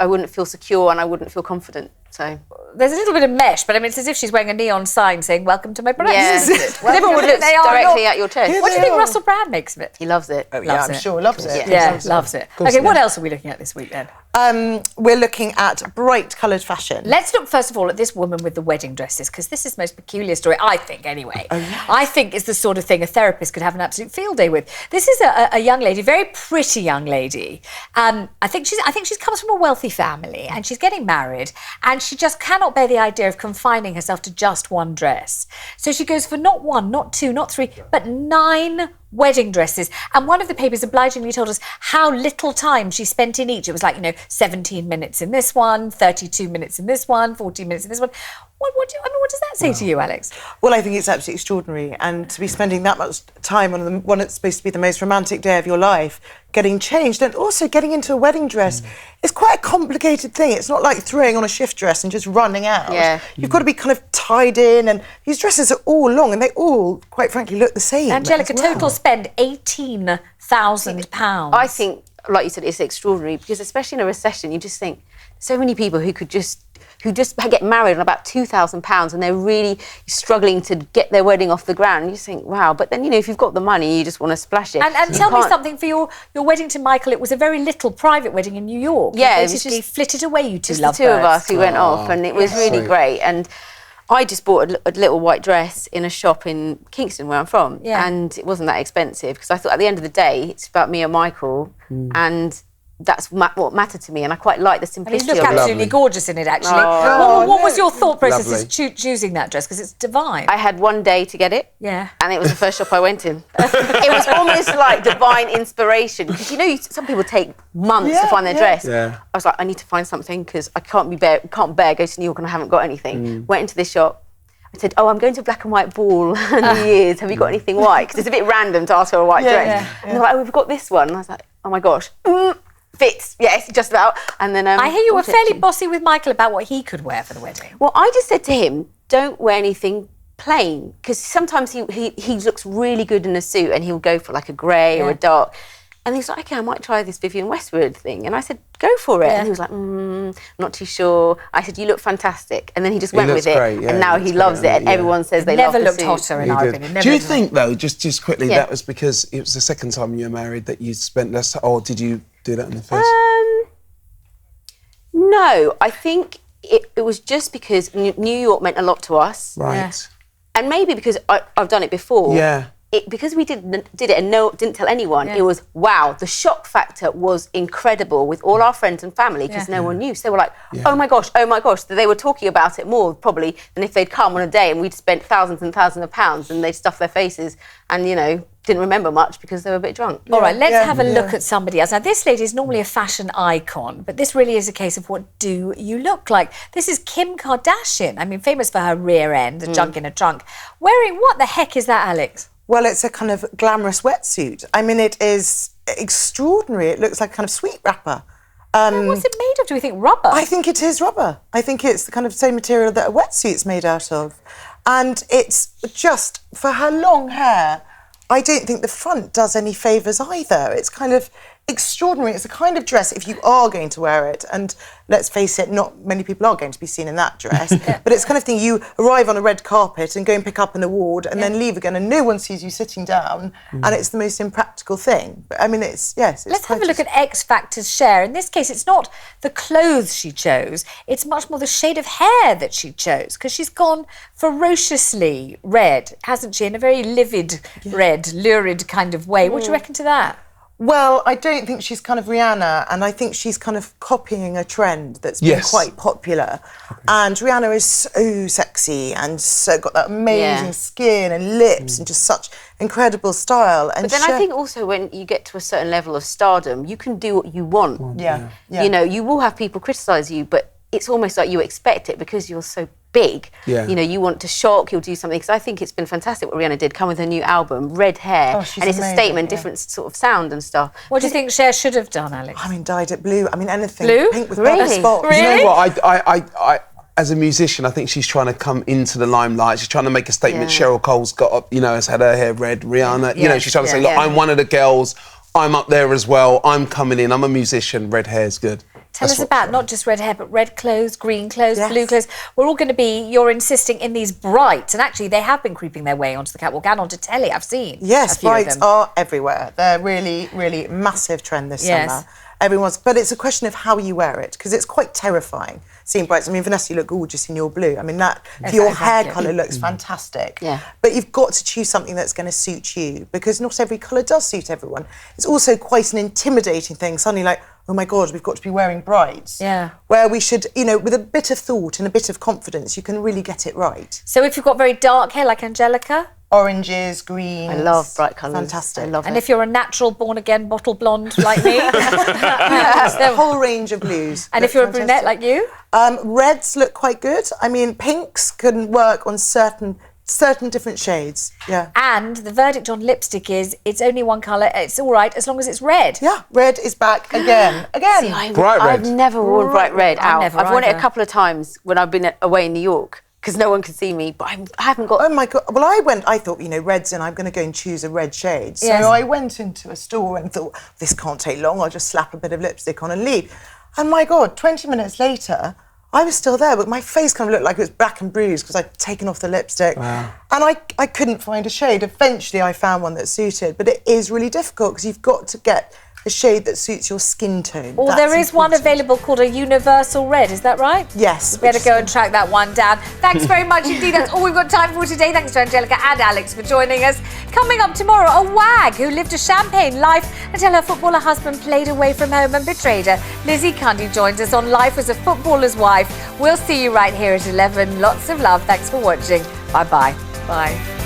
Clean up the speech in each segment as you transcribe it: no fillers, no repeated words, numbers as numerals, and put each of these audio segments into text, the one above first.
I wouldn't feel secure and I wouldn't feel confident. So there's a little bit of mesh, but I mean, it's as if she's wearing a neon sign saying "Welcome to my production." Yeah. Isn't it? Well, everyone would look directly at your chest. What do you think Russell Brand makes of it? He loves it. Oh, yeah, I'm sure loves it. Yeah, loves it. Okay, what else are we looking at this week then? We're looking at bright coloured fashion. Let's look first of all at this woman with the wedding dresses, because this is the most peculiar story, I think, anyway. Oh, yes. I think it's the sort of thing a therapist could have an absolute field day with. This is a young lady, very pretty young lady. I think she comes from a wealthy family, and she's getting married, and she just cannot bear the idea of confining herself to just one dress. So she goes for not one, not two, not three, but 9 wedding dresses. And one of the papers obligingly told us how little time she spent in each. It was like, 17 minutes in this one, 32 minutes in this one, 14 minutes in this one. What does that say to you, Alex? Well, I think it's absolutely extraordinary. And to be spending that much time on the one that's supposed to be the most romantic day of your life, getting changed and also getting into a wedding dress is quite a complicated thing. It's not like throwing on a shift dress and just running out. Yeah. You've got to be kind of tied in, and these dresses are all long and they all, quite frankly, look the same. Angelica, total spend £18,000. I think, like you said, it's extraordinary because especially in a recession, you just think so many people who just get married on about £2,000 and they're really struggling to get their wedding off the ground. You just think, wow. But then, if you've got the money, you just want to splash it. And tell me something, for your wedding to Michael, it was a very little private wedding in New York. Yeah, it was basically just flitted away, you two just lovebirds. the two of us who went off, and it was really great. And I just bought a little white dress in a shop in Kingston, where I'm from, and it wasn't that expensive because I thought at the end of the day, it's about me and Michael, and that's what mattered to me, and I quite like the simplicity of it. You look absolutely gorgeous in it, actually. What was your thought process choosing that dress? Because it's divine. I had one day to get it, and it was the first shop I went in. It was almost like divine inspiration, because some people take months to find their dress. I was like, I need to find something because I can't bear go to New York and I haven't got anything. Went into this shop. I said, I'm going to a black and white ball New Year's. Have you got anything white? Because it's a bit random to ask for a white dress. And they're like, we've got this one. And I was like, oh my gosh. Fits, yes, just about. And then I hear you were fairly bossy with Michael about what he could wear for the wedding. Well, I just said to him, don't wear anything plain, because sometimes he looks really good in a suit and he'll go for like a grey or a dark. And he's like, okay, I might try this Vivienne Westwood thing. And I said, go for it. And he was like, not too sure. I said, you look fantastic. And then he just went with it. Great, and now he loves it. And everyone says they love the suit. Never looked hotter, in our opinion. Do you think, though, just quickly, that was because it was the second time you were married that you spent less time, or did you do that in the first? No, I think it was just because New York meant a lot to us. Right. And maybe because I've done it before. Yeah. Because we did it and didn't tell anyone, it was, wow, the shock factor was incredible with all our friends and family, because no one knew. So they were like, oh my gosh. They were talking about it more probably than if they'd come on a day and we'd spent thousands and thousands of pounds and they'd stuff their faces and, didn't remember much because they were a bit drunk. All right, let's have a look at somebody else. Now, this lady is normally a fashion icon, but this really is a case of what do you look like? This is Kim Kardashian. I mean, famous for her rear end, the junk in a trunk. Wearing what the heck is that, Alex? Well, it's a kind of glamorous wetsuit. I mean, it is extraordinary. It looks like a kind of sweet wrapper. What's it made of? Do we think rubber? I think it is rubber. I think it's the kind of same material that a wetsuit's made out of. And it's just, for her long hair, I don't think the front does any favours either. It's kind of extraordinary. It's a kind of dress, if you are going to wear it, and let's face it, not many people are going to be seen in that dress, but it's the kind of thing you arrive on a red carpet and go and pick up in the ward and then leave again, and no one sees you sitting down, and it's the most impractical thing. But I mean, it's let's have a look at X Factor's share. In this case, it's not the clothes she chose, it's much more the shade of hair that she chose, because she's gone ferociously red, hasn't she, in a very livid red, lurid kind of way. What do you reckon to that? Well, I don't think she's kind of Rihanna, and I think she's kind of copying a trend that's been quite popular. And Rihanna is so sexy and so got that amazing skin and lips and just such incredible style. And but then I think also when you get to a certain level of stardom, you can do what you want. You will have people criticise you, but it's almost like you expect it because you're so big. You want to shock, you'll do something. Because I think it's been fantastic what Rihanna did, come with her new album, red hair, and it's amazing, a statement, different sort of sound and stuff. What do you think Cher should have done, Alex? I mean, dyed it blue. I mean, anything. Blue? Pink with purple spots. Really? You know what? I as a musician, I think she's trying to come into the limelight. She's trying to make a statement. Cheryl Cole's got, has had her hair red. Rihanna, she's trying to say, look, I'm one of the girls. I'm up there as well. I'm coming in. I'm a musician. Red hair's good. Tell us about not just red hair, but red clothes, green clothes, blue clothes. We're all going to be, you're insisting, in these brights. And actually, they have been creeping their way onto the catwalk and onto telly, I've seen. Yes, brights are everywhere. They're really, really massive trend this summer. But it's a question of how you wear it, because it's quite terrifying seeing brights. I mean, Vanessa, you look gorgeous in your blue. I mean, your hair colour looks fantastic. Yeah. But you've got to choose something that's going to suit you, because not every colour does suit everyone. It's also quite an intimidating thing, suddenly like, oh my God, we've got to be wearing brights. Yeah. Where we should, with a bit of thought and a bit of confidence, you can really get it right. So if you've got very dark hair, like Angelica? Oranges, greens. I love bright colours. Fantastic. I love it. And if you're a natural born-again bottle blonde like me? The whole range of blues. And if you're a brunette like you? Reds look quite good. I mean, pinks can work on certain different shades. Yeah. And the verdict on lipstick is it's only one colour. It's all right as long as it's red. Yeah, red is back again. See, Bright red. I've never worn bright red out. Never I've worn it either. a couple of times when I've been away in New York, because no one can see me, but I haven't got... Oh my God. Well, I thought, red's in, I'm going to go and choose a red shade. So I went into a store and thought, this can't take long, I'll just slap a bit of lipstick on and leave. And my God, 20 minutes later, I was still there, but my face kind of looked like it was black and bruised because I'd taken off the lipstick. Wow. And I couldn't find a shade. Eventually, I found one that suited, but it is really difficult because you've got to get a shade that suits your skin tone. Or there is one available called a universal red, is that right? Yes. We better go and track that one down. Thanks very much indeed. That's all we've got time for today. Thanks to Angelica and Alex for joining us. Coming up tomorrow, a wag who lived a champagne life until her footballer husband played away from home and betrayed her. Lizzie Cundy joins us on Life as a Footballer's Wife. We'll see you right here at 11. Lots of love. Thanks for watching. Bye-bye. Bye.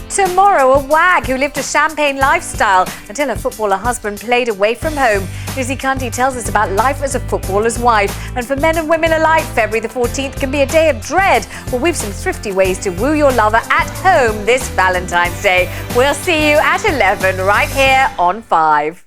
Tomorrow, a wag who lived a champagne lifestyle until her footballer husband played away from home. Lizzie Cundy tells us about life as a footballer's wife. And for men and women alike, February the 14th can be a day of dread. Well, we've some thrifty ways to woo your lover at home this Valentine's Day. We'll see you at 11 right here on 5.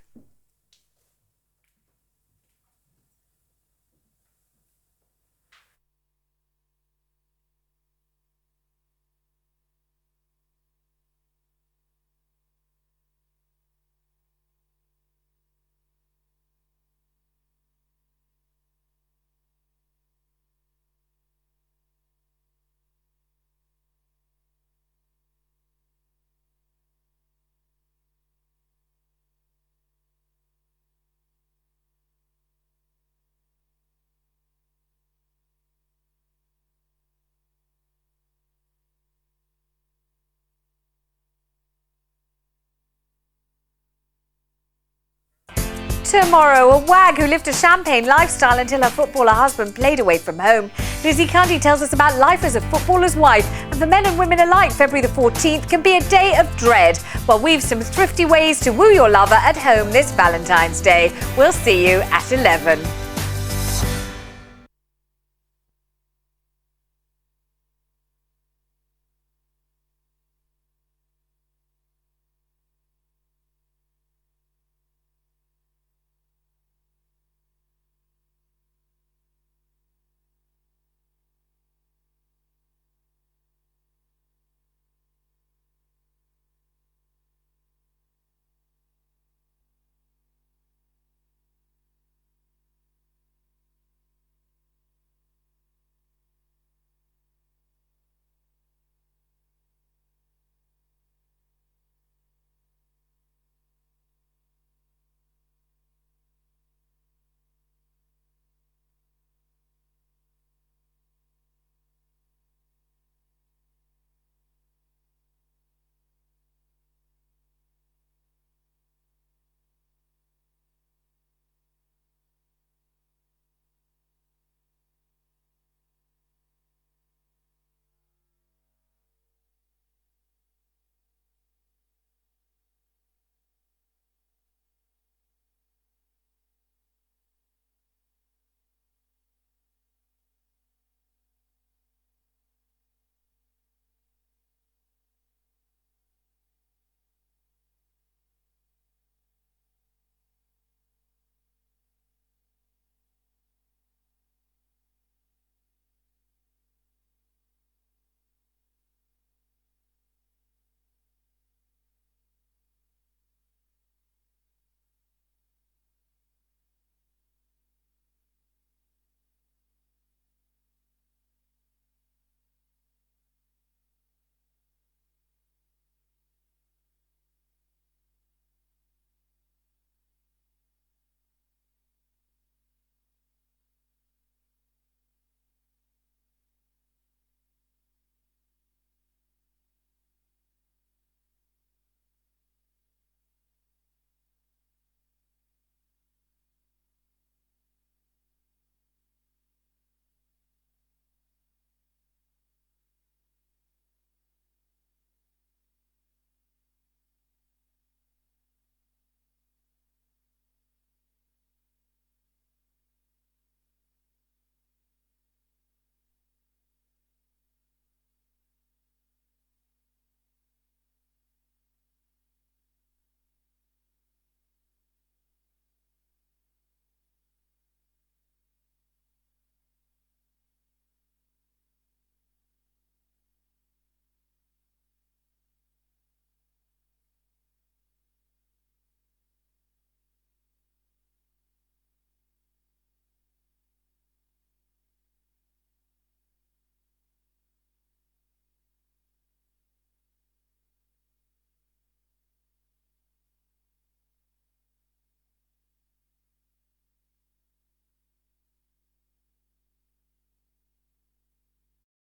Tomorrow, a wag who lived a champagne lifestyle until her footballer husband played away from home. Lizzie Cundy tells us about life as a footballer's wife. And for men and women alike, February the 14th can be a day of dread. Well, we've some thrifty ways to woo your lover at home this Valentine's Day. We'll see you at 11.